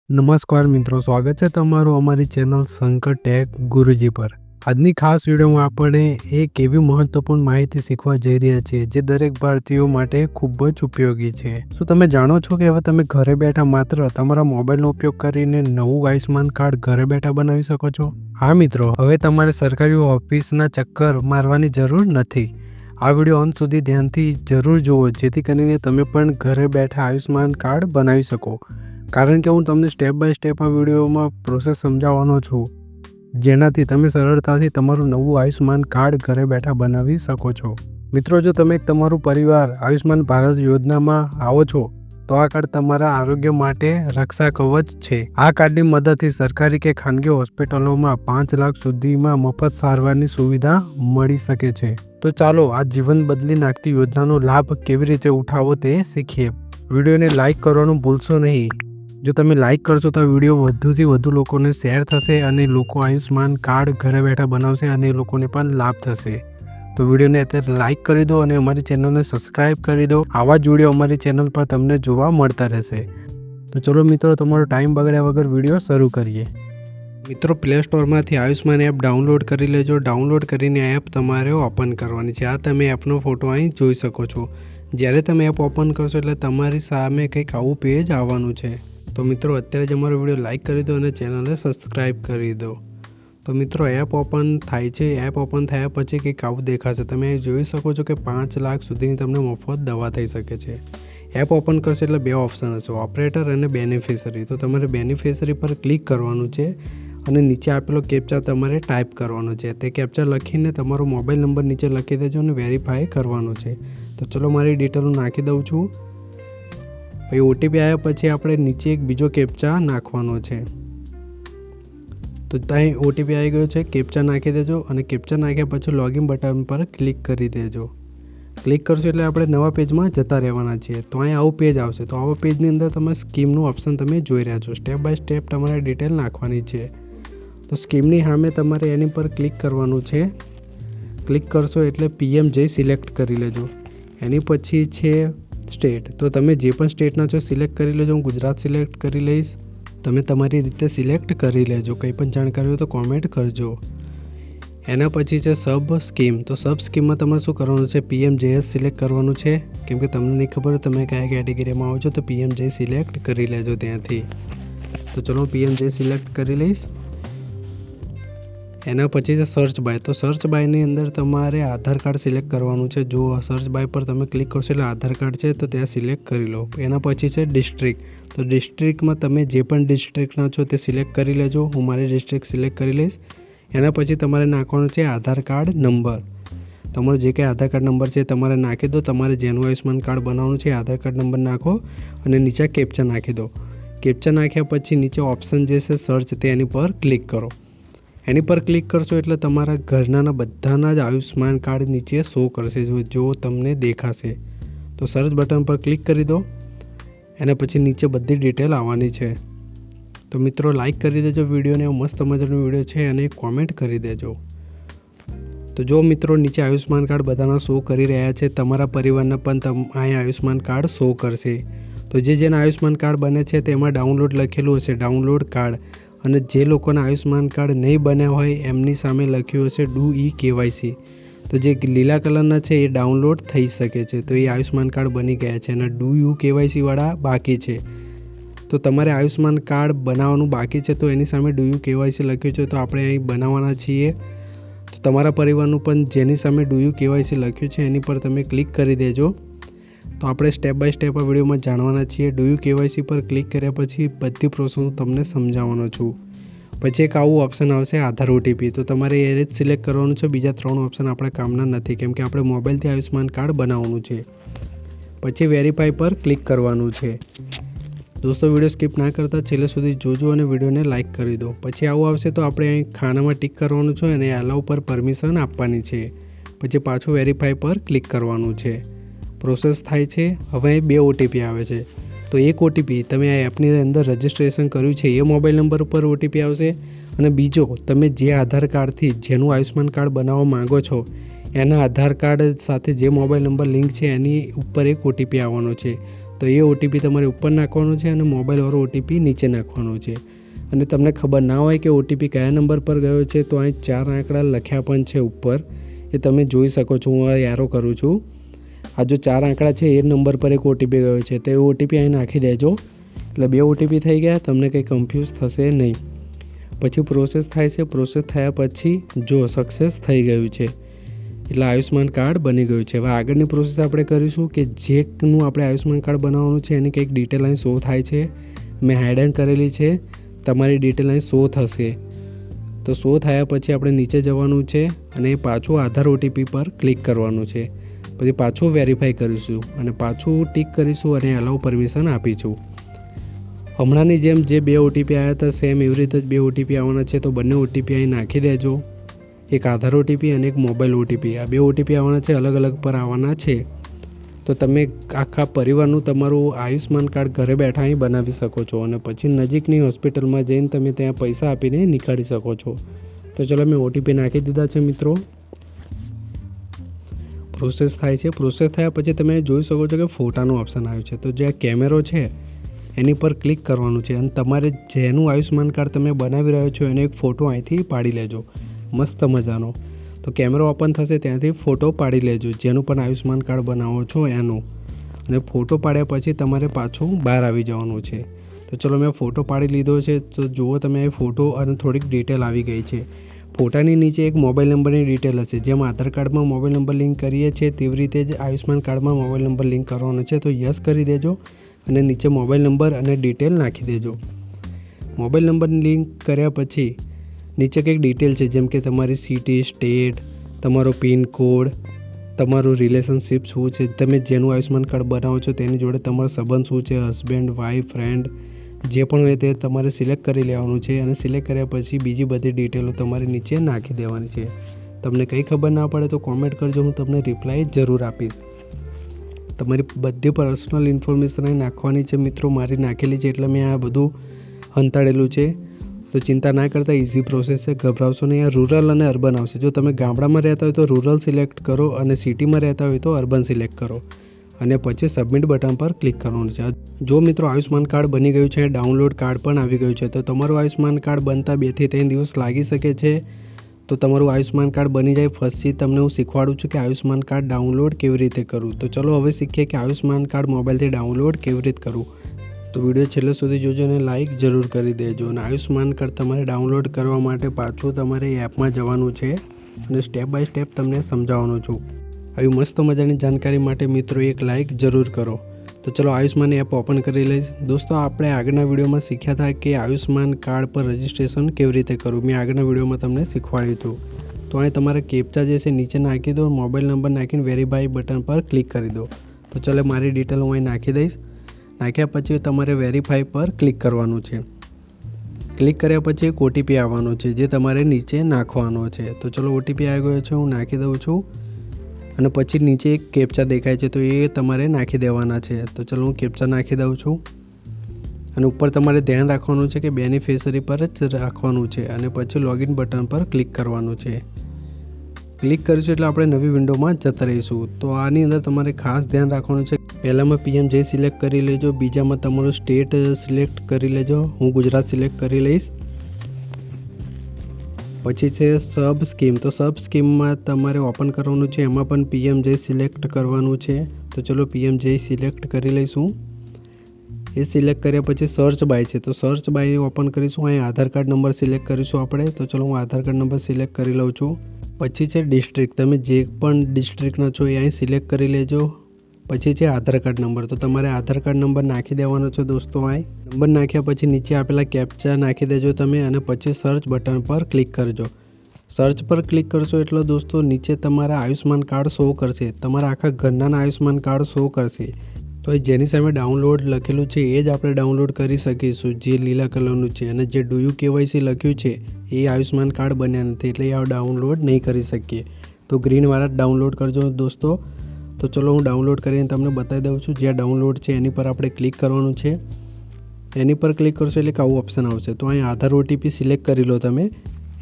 નમસ્કાર મિત્રો, સ્વાગત છે તમારું અમારી ચેનલ શંકર ટેક ગુરુજી પર। આજની ખાસ વિડીયોમાં આપણે એક એવી મહત્વપૂર્ણ માહિતી શીખવા જઈ રહ્યા છીએ જે દરેક ભારતીયો માટે ખૂબ જ ઉપયોગી છે। શું તમે જાણો છો કે હવે તમે ઘરે બેઠા માત્ર તમારા મોબાઈલનો ઉપયોગ કરીને નવું આયુષ્માન કાર્ડ ઘરે બેઠા બનાવી શકો છો? હા મિત્રો, હવે તમારે સરકારી ઓફિસના ચક્કર મારવાની જરૂર નથી। આ વિડીયો અંત સુધી ધ્યાનથી જરૂર જુઓ જેથી કરીને તમે પણ ઘરે બેઠા આયુષ્માન કાર્ડ બનાવી શકો, કારણ કે હું તમને સ્ટેપ બાય સ્ટેપ આ વિડીયોમાં પ્રોસેસ સમજાવવાનો છું, જેનાથી તમે સરળતાથી તમારું નવું આયુષ્માન કાર્ડ ઘરે બેઠા બનાવી શકો છો। મિત્રો, જો તમે તમારું પરિવાર આયુષ્માન ભારત યોજનામાં આવો છો તો આ કાર્ડ તમારા આરોગ્ય માટે રક્ષા કવચ છે। આ કાર્ડની મદદથી સરકારી કે ખાનગી હોસ્પિટલોમાં 5 લાખ સુધીમાં મફત સારવારની સુવિધા મળી શકે છે। તો ચાલો આ જીવન બદલી નાખતી યોજનાનો લાભ કેવી રીતે ઉઠાવવો તે શીખીએ। વિડીયોને લાઇક કરવાનું ભૂલશો નહીં। જો તમે લાઇક કરશો તો વિડીયો વધુથી વધુ લોકોને શેર થશે અને લોકો આયુષ્માન કાર્ડ ઘરે બેઠા બનાવશે અને એ લોકોને પણ લાભ થશે। તો વિડીયોને અત્યારે લાઇક કરી દો અને અમારી ચેનલને સબસ્ક્રાઇબ કરી દો। આવા જ વિડીયો અમારી ચેનલ પર તમને જોવા મળતા રહેશે। તો ચલો મિત્રો, તમારો ટાઈમ બગડ્યા વગર વિડીયો શરૂ કરીએ। મિત્રો, પ્લે સ્ટોરમાંથી આયુષ્માન એપ ડાઉનલોડ કરી લેજો। ડાઉનલોડ કરીને એપ તમારે ઓપન કરવાની છે। આ તમે એપનો ફોટો અહીં જોઈ શકો છો। જ્યારે તમે એપ ઓપન કરશો એટલે તમારી સામે કંઈક આવું પેજ આવવાનું છે। તો મિત્રો, અત્યારે જ અમારો વિડીયો લાઇક કરી દો અને ચેનલને સબસ્ક્રાઈબ કરી દો। તો મિત્રો, એપ ઓપન થાય છે। એપ ઓપન થયા પછી કંઈક આવું દેખાશે। તમે જોઈ શકો છો કે 5 લાખ સુધીની તમને મફત દવા થઈ શકે છે। એપ ઓપન કરશે એટલે 2 ઓપ્શન હશે, ઓપરેટર અને બેનિફિશરી। તો તમારે બેનિફિશરી પર ક્લિક કરવાનું છે અને નીચે આપેલો કેપ્ચા તમારે ટાઈપ કરવાનો છે। તે કેપ્ચા લખીને તમારો મોબાઈલ નંબર નીચે લખી દેજો અને વેરીફાઈ કરવાનો છે। તો ચલો મારી ડિટેલ નાખી દઉં છું। પછી ઓટીપી આવ્યા પછી આપણે નીચે એક બીજો કેપ્ચા નાખવાનો છે। તો ત્યાં ઓટીપી આવી ગયો છે, કેપ્ચા નાખી દેજો અને કેપ્ચા નાખ્યા પછી લોગિન બટન પર ક્લિક કરી દેજો। ક્લિક કરશો એટલે આપણે નવા પેજમાં જતા રહેવાના છીએ। તો અહીં આવું પેજ આવશે। તો આવા પેજની અંદર તમે સ્કીમનું ઓપ્શન તમે જોઈ રહ્યા છો। સ્ટેપ બાય સ્ટેપ તમારે ડિટેલ નાખવાની છે। તો સ્કીમની સામે તમારે એની પર ક્લિક કરવાનું છે। ક્લિક કરશો એટલે PMJ સિલેક્ટ કરી લેજો। એની પછી છે સ્ટેટ। તો તમે જે પણ સ્ટેટના છો સિલેક્ટ કરી લેજો। હું ગુજરાત સિલેક્ટ કરી લઈશ। તમે તમારી રીતે સિલેક્ટ કરી લેજો। કંઈ પણ જાણકારી હોય તો કોમેન્ટ કરજો। એના પછી છે સબ સ્કીમ। તો સબ સ્કીમમાં તમારે શું કરવાનું છે, PMJS સિલેક્ટ કરવાનું છે। કેમ કે તમને નહીં ખબર તમે કયા કેટેગરીમાં આવો છો તો PMJ સિલેક્ટ કરી લેજો ત્યાંથી। તો ચલો PMJ સિલેક્ટ કરી લઈશ। એના પછી છે સર્ચ બાય। તો સર્ચ બાયની અંદર તમારે આધાર કાર્ડ સિલેક્ટ કરવાનું છે। જો સર્ચ બાય પર તમે ક્લિક કરશો એટલે આધાર કાર્ડ છે તો ત્યાં સિલેક્ટ કરી લો। એના પછી છે ડિસ્ટ્રિક્ટ। તો ડિસ્ટ્રિક્ટમાં તમે જે પણ ડિસ્ટ્રિક્ટના છો તે સિલેક્ટ કરી લેજો। હું મારી ડિસ્ટ્રિક્ટ સિલેક્ટ કરી લઈશ। એના પછી તમારે નાખવાનું છે આધાર કાર્ડ નંબર। તમારો જે કંઈ આધાર કાર્ડ નંબર છે તમારે નાખી દો। તમારે જેનું આયુષ્માન કાર્ડ બનાવવાનું છે આધાર કાર્ડ નંબર નાખો અને નીચે કેપ્ચા નાખી દો। કેપ્ચા નાખ્યા પછી નીચે ઓપ્શન જે છે સર્ચ તે એની પર ક્લિક કરો। એની પર ક્લિક કરશો એટલે તમારા ઘરનાના બધાના જ આયુષ્માન કાર્ડ નીચે શો કરશે, જો તમને દેખાશે। તો સર્ચ બટન પર ક્લિક કરી દો। એના પછી નીચે બધી ડિટેલ આવવાની છે। તો મિત્રો, લાઇક કરી દેજો વિડીયોને। મસ્ત મજાનો વિડીયો છે અને કોમેન્ટ કરી દેજો। તો જો મિત્રો, નીચે આયુષ્માન કાર્ડ બધાના શો કરી રહ્યા છે। તમારા પરિવારના પણ અહીંયા આયુષ્માન કાર્ડ શો કરશે। તો જેના આયુષ્માન કાર્ડ બને છે તેમાં ડાઉનલોડ લખેલું હશે ડાઉનલોડ કાર્ડ, અને જે લોકોના આયુષ્માન કાર્ડ નહીં બન્યા હોય એમની સામે લખ્યું હશે ડુ KYC। તો જે લીલા કલરના છે એ ડાઉનલોડ થઈ શકે છે। તો એ આયુષ્માન કાર્ડ બની ગયા છે અને ડુ KYC વાળા બાકી છે। તો તમારે આયુષ્માન કાર્ડ બનાવવાનું બાકી છે તો એની સામે ડુ KYC લખ્યું છે તો આપણે અહીં બનાવવાના છીએ। તો તમારા પરિવારનું પણ જેની સામે ડુ KYC લખ્યું છે એની પર તમે ક્લિક કરી દેજો। તો આપણે સ્ટેપ બાય સ્ટેપ આ વિડીયોમાં જાણવાના છીએ। ડુ KYC પર ક્લિક કર્યા પછી બધી પ્રોસેસ હું તમને સમજાવવાનો છું। પછી એક આવું ઓપ્શન આવશે આધાર OTP। તો તમારે એ જ સિલેક્ટ કરવાનું છે। બીજા 3 ઓપ્શન આપણા કામના નથી કેમ કે આપણે મોબાઈલથી આયુષ્માન કાર્ડ બનાવવાનું છે। પછી વેરીફાઈ પર ક્લિક કરવાનું છે। દોસ્તો, વિડીયો સ્કીપ ના કરતા છેલ્લે સુધી જોજો અને વિડીયોને લાઇક કરી દો। પછી આવું આવશે તો આપણે અહીં ખાનામાં ટીક કરવાનું છે અને અલાઉ પર પરમિશન આપવાની છે। પછી પાછું વેરીફાઈ પર ક્લિક કરવાનું છે। પ્રોસેસ થાય છે। હવે 2 OTP આવે છે। તો એક OTP તમે આ એપની અંદર રજિસ્ટ્રેશન કર્યું છે એ મોબાઈલ નંબર ઉપર OTP આવશે, અને બીજો તમે જે આધાર કાર્ડથી જેનું આયુષ્માન કાર્ડ બનાવવા માંગો છો એના આધાર કાર્ડ સાથે જે મોબાઈલ નંબર લિંક છે એની ઉપર એક OTP આવવાનો છે। તો એ ઓટીપી તમારે ઉપર નાખવાનું છે અને મોબાઈલવાળો ઓટીપી નીચે નાખવાનો છે. અને તમને ખબર ના હોય કે ઓટીપી કયા નંબર પર ગયો છે તો અહીં 4 આંકડા લખ્યા પણ છે ઉપર, એ તમે જોઈ શકો છો. હું એરો કરું છું. આ જો 4 આંકડા છે એ નંબર પર એક ઓટીપી ગયો છે, તો એ ઓટીપી અહીં નાખી દેજો. એટલે 2 ઓટીપી થઈ ગયા, તમને કંઈ કન્ફ્યુઝ થશે નહીં. પછી પ્રોસેસ થાય છે. પ્રોસેસ થયા પછી જો સક્સેસ થઈ ગયું છે, એટલે આયુષ્યમાન કાર્ડ બની ગયું છે. હવે આગળની પ્રોસેસ આપણે કરીશું કે જેનું આપણે આયુષ્યમાન કાર્ડ બનાવવાનું છે એની કંઈક ડિટેલ અહીં શો થાય છે. મેં હાઇડ કરેલી છે, તમારી ડિટેલ અહીં શો થશે. તો શો થયા પછી આપણે નીચે જવાનું છે અને પાછું આધાર ઓટીપી પર ક્લિક કરવાનું છે. પછી પાછું વેરીફાઈ કરીશું અને પાછું ટિક કરીશું અને અલાઉ પરમિશન આપીશું. હમણાંની જેમ જે 2 ઓટીપી આવ્યા હતા સેમ એવી રીતે જ 2 ઓટીપી આવવાના છે, તો બંને ઓટીપી અહીં નાખી દેજો. એક આધાર ઓટીપી અને એક મોબાઈલ ઓટીપી. આ 2 ઓટીપી આવવાના છે, અલગ અલગ પર આવવાના છે. તો તમે આખા પરિવારનું તમારું આયુષ્યમાન કાર્ડ ઘરે બેઠા અહીં બનાવી શકો છો અને પછી નજીકની હોસ્પિટલમાં જઈને તમે ત્યાં પૈસા આપીને નીકાળી શકો છો. તો ચલો મેં ઓટીપી નાખી દીધા છે મિત્રો. પ્રોસેસ થાય છે. પ્રોસેસ થયા પછી તમે જોઈ શકો છો કે ફોટાનું ઓપ્શન આવ્યું છે. તો જે કેમેરો છે એની પર ક્લિક કરવાનું છે અને તમારે જેનું આયુષ્યમાન કાર્ડ તમે બનાવી રહ્યો છો એનો એક ફોટો અહીંથી પાડી લેજો મસ્ત મજાનો. તો કેમેરો ઓપન થશે ત્યાંથી ફોટો પાડી લેજો જેનું પણ આયુષ્યમાન કાર્ડ બનાવો છો એનું. અને ફોટો પાડ્યા પછી તમારે પાછું બહાર આવી જવાનું છે. તો ચલો મેં ફોટો પાડી લીધો છે. તો જુઓ તમે ફોટો અને થોડીક ડિટેલ આવી ગઈ છે. ફોટાની નીચે એક મોબાઈલ નંબરની ડિટેલ હશે. જેમ આધાર કાર્ડમાં મોબાઈલ નંબર લિંક કરીએ છીએ તેવી રીતે જ આયુષ્યમાન કાર્ડમાં મોબાઈલ નંબર લિંક કરવાનો છે. તો યસ કરી દેજો અને નીચે મોબાઈલ નંબર અને ડિટેલ નાખી દેજો. મોબાઈલ નંબર લિંક કર્યા પછી નીચે કંઈક ડિટેલ છે, જેમ કે તમારી સિટી, સ્ટેટ, તમારો પિનકોડ, તમારું રિલેશનશિપ શું છે, તમે જેનું આયુષ્યમાન કાર્ડ બનાવો છો તેની જોડે તમારો સંબંધ શું છે, હસબન્ડ, વાઈફ, ફ્રેન્ડ, જે પણ હોય તે તમારે સિલેક્ટ કરી લેવાનું છે. અને સિલેક્ટ કર્યા પછી બીજી બધી ડિટેલો તમારે નીચે નાખી દેવાની છે. તમને કંઈ ખબર ના પડે તો કોમેન્ટ કરજો, હું તમને રિપ્લાય જરૂર આપીશ. તમારી બધી પર્સનલ ઇન્ફોર્મેશન અહીં નાખવાની છે મિત્રો. મારી નાખેલી છે એટલે મેં આ બધું હંતાડેલું છે. તો ચિંતા ના કરતા, ઇઝી પ્રોસેસ છે, ગભરાવશો નહીં. આ રૂરલ અને અર્બન આવશે. જો તમે ગામડામાં રહેતા હોય તો રૂરલ સિલેક્ટ કરો અને સિટીમાં રહેતા હોય તો અર્બન સિલેક્ટ કરો અને પછી સબમિટ બટન પર ક્લિક કરવાનું છે. જો મિત્રો આયુષ્યમાન કાર્ડ બની ગયું છે, ડાઉનલોડ કાર્ડ પણ આવી ગયું છે, તો તમારું આયુષ્યમાન કાર્ડ બનતા 2 થી 3 દિવસ લાગી શકે છે. તો તમારું આયુષ્યમાન કાર્ડ બની જાય પછી તમને હું શીખવાડું છું કે આયુષ્યમાન કાર્ડ ડાઉનલોડ કેવી રીતે કરવું. તો ચલો હવે શીખીએ કે આયુષ્યમાન કાર્ડ મોબાઈલથી ડાઉનલોડ કેવી રીતે કરવું. તો વિડીયો છેલ્લે સુધી જોજો અને લાઇક જરૂર કરી દેજો. અને આયુષ્યમાન કાર્ડ તમારે ડાઉનલોડ કરવા માટે પાછું તમારે એપમાં જવાનું છે અને સ્ટેપ બાય સ્ટેપ તમને સમજાવવાનું છું. આવી મસ્ત મજાની જાણકારી માટે મિત્રો એક લાઇક જરૂર કરો. તો ચલો આયુષ્યમાન એપ ઓપન કરી લઈશ. દોસ્તો આપણે આગળના વિડીયોમાં શીખ્યા હતા કે આયુષ્યમાન કાર્ડ પર રજિસ્ટ્રેશન કેવી રીતે કરવું. મેં આગળના વિડીયોમાં તમને શીખવાડ્યું હતું. તો અહીં તમારે કેપ્ચા જે છે નીચે નાખી દો, મોબાઈલ નંબર નાખીને વેરીફાઈ બટન પર ક્લિક કરી દો. તો ચલો મારી ડિટેલ હું અહીં નાખી દઈશ. નાખ્યા પછી તમારે વેરીફાઈ પર ક્લિક કરવાનું છે. ક્લિક કર્યા પછી એક ઓટીપી આવવાનો છે જે તમારે નીચે નાખવાનો છે. તો ચલો ઓટીપી આવી ગયો છે, હું નાખી દઉં છું. અને પછી નીચે એક કેપ્ચા દેખાય છે તો એ તમારે નાખી દેવાના છે. તો ચલો હું કેપ્ચા નાખી દઉં છું. અને ઉપર તમારે ધ્યાન રાખવાનું છે કે બેનિફિશરી પર જ રાખવાનું છે અને પછી લોગિન બટન પર ક્લિક કરવાનું છે. ક્લિક કરીશું એટલે આપણે નવી વિન્ડોમાં જતા રહીશું. તો આની અંદર તમારે ખાસ ધ્યાન રાખવાનું છે. પહેલામાં PMJ સિલેક્ટ કરી લેજો, બીજામાં તમારું સ્ટેટ સિલેક્ટ કરી લેજો. હું ગુજરાત સિલેક્ટ કરી લઈશ. પછી છે સબ સ્કીમ. તો સબ સ્કીમમાં તમારે ઓપન કરવાનું છે, એમાં પણ PMJ સિલેક્ટ કરવાનું છે. તો ચલો PMJ સિલેક્ટ કરી લઈશું. એ સિલેક્ટ કર્યા પછી સર્ચ બાય છે, તો સર્ચ બાય ઓપન કરીશું. અહીં આધાર કાર્ડ નંબર સિલેક્ટ કરીશું આપણે. તો ચલો હું આધાર કાર્ડ નંબર સિલેક્ટ કરી લઉં છું. પછી છે ડિસ્ટ્રિક્ટ. તમે જે પણ ડિસ્ટ્રિક્ટના છો એ અહીં સિલેક્ટ કરી લેજો. પછી છે આધાર કાર્ડ નંબર. તો તમારે આધાર કાર્ડ નંબર નાખી દેવાનો છે દોસ્તો. અહીં નંબર નાખ્યા પછી નીચે આપેલા કેપ્ચા નાખી દેજો તમે અને પછી સર્ચ બટન પર ક્લિક કરજો. સર્ચ પર ક્લિક કરશો એટલે દોસ્તો નીચે તમારા આયુષ્યમાન કાર્ડ શો કરશે. તમારા આખા ઘરના આયુષ્યમાન કાર્ડ શો કરશે. તો એ જેની સામે ડાઉનલોડ લખેલું છે એ જ આપણે ડાઉનલોડ કરી શકીશું, જે લીલા કલરનું છે. અને જે ડુ યુ KYC લખ્યું છે એ આયુષ્યમાન કાર્ડ બન્યા નથી એટલે એ ડાઉનલોડ નહીં કરી શકીએ. તો ગ્રીનવાળા ડાઉનલોડ કરજો દોસ્તો. તો ચલો હું ડાઉનલોડ કરીને તમને બતાવી દઉં છું. જ્યાં ડાઉનલોડ છે એની પર આપણે ક્લિક કરવાનું છે. એની પર ક્લિક કરશો એટલે આવું ઓપ્શન આવશે. તો અહીં આધાર OTP સિલેક્ટ કરી લો તમે.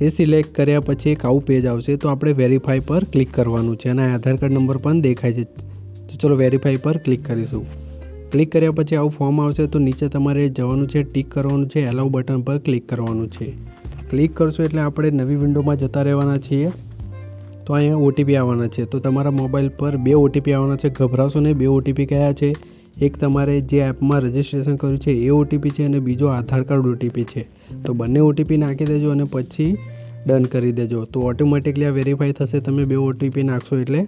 એ સિલેક્ટ કર્યા પછી એક આવું પેજ આવશે. તો આપણે વેરીફાઈ પર ક્લિક કરવાનું છે અને આધાર કાર્ડ નંબર પણ દેખાય છે. તો ચલો વેરીફાઈ પર ક્લિક કરીશું. ક્લિક કર્યા પછી આવું ફોર્મ આવશે તો નીચે તમારે જવાનું છે, ટિક કરવાનું છે, એલાઉ બટન પર ક્લિક કરવાનું છે. ક્લિક કરશો એટલે આપણે નવી વિન્ડોમાં જતા રહેવાના છીએ. તો અહીંયા ઓટીપી આવવાના છે. તો તમારા મોબાઈલ પર 2 ઓટીપી આવવાના છે. ગભરાશો નહીં. 2 ઓટીપી કયા છે? એક તમારે જે એપમાં રજિસ્ટ્રેશન કર્યું છે એ ઓટીપી છે અને બીજો આધાર કાર્ડ ઓટીપી છે. તો બંને ઓટીપી નાખી દેજો અને પછી ડન કરી દેજો. તો ઓટોમેટિકલી આ વેરીફાઈ થશે. તમે 2 ઓટીપી નાખશો એટલે.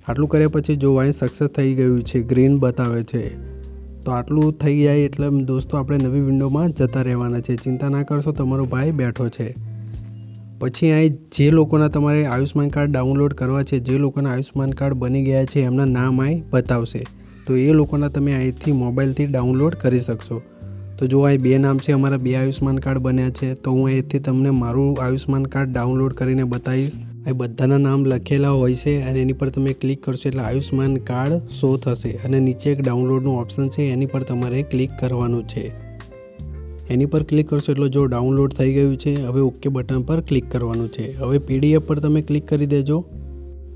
આટલું કર્યા પછી જો અહીં સક્સેસ થઈ ગયું છે, ગ્રીન બતાવે છે. તો આટલું થઈ જાય એટલે દોસ્તો આપણે નવી વિન્ડોમાં જતા રહેવાના છે. ચિંતા ના કરશો, તમારો ભાઈ બેઠો છે. પછી અહીં જે લોકોના તમારે આયુષ્યમાન કાર્ડ ડાઉનલોડ કરવા છે, જે લોકોના આયુષ્યમાન કાર્ડ બની ગયા છે એમના નામ અહીં બતાવશે. તો એ લોકોના તમે અહીંથી મોબાઈલથી ડાઉનલોડ કરી શકશો. તો જો અહીં 2 નામ છે, અમારા 2 આયુષ્યમાન કાર્ડ બન્યા છે. તો હું અહીંથી તમને મારું આયુષ્યમાન કાર્ડ ડાઉનલોડ કરીને બતાવીશ. અહીં બધાના નામ લખેલા હોય છે અને એની પર તમે ક્લિક કરશો એટલે આયુષ્યમાન કાર્ડ શો થશે અને નીચે એક ડાઉનલોડનું ઓપ્શન છે, એની પર તમારે ક્લિક કરવાનું છે. એની પર ક્લિક કરશો એટલે જો ડાઉનલોડ થઈ ગયું છે. હવે ઓકે બટન પર ક્લિક કરવાનું છે. હવે પીડીએફ પર તમે ક્લિક કરી દેજો.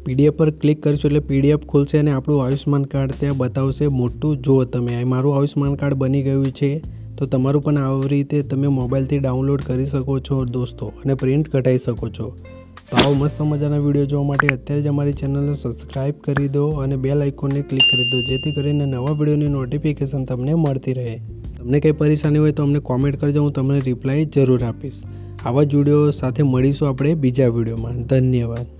પીડીએફ પર ક્લિક કરશો એટલે પીડીએફ ખુલશે અને આપણું આયુષ્યમાન કાર્ડ ત્યાં બતાવશે મોટું. જુઓ તમે, અહીં મારું આયુષ્યમાન કાર્ડ બની ગયું છે. તો તમારું પણ આવી રીતે તમે મોબાઈલથી ડાઉનલોડ કરી શકો છો દોસ્તો અને પ્રિન્ટ કઢાવી શકો છો. તો આવો મસ્ત મજાના વિડીયો જોવા માટે અત્યારે જ અમારી ચેનલને સબસ્ક્રાઈબ કરી દો અને બેલ આઇકોનને ક્લિક કરી દો, જેથી કરીને નવા વિડીયોની નોટિફિકેશન તમને મળતી રહે. તમને કંઈ પરેશાની હોય તો અમને કોમેન્ટ કરજો, હું તમને રિપ્લાય જરૂર આપીશ. આવા જ વિડીયો સાથે મળીશું આપણે બીજા વિડીયોમાં. ધન્યવાદ.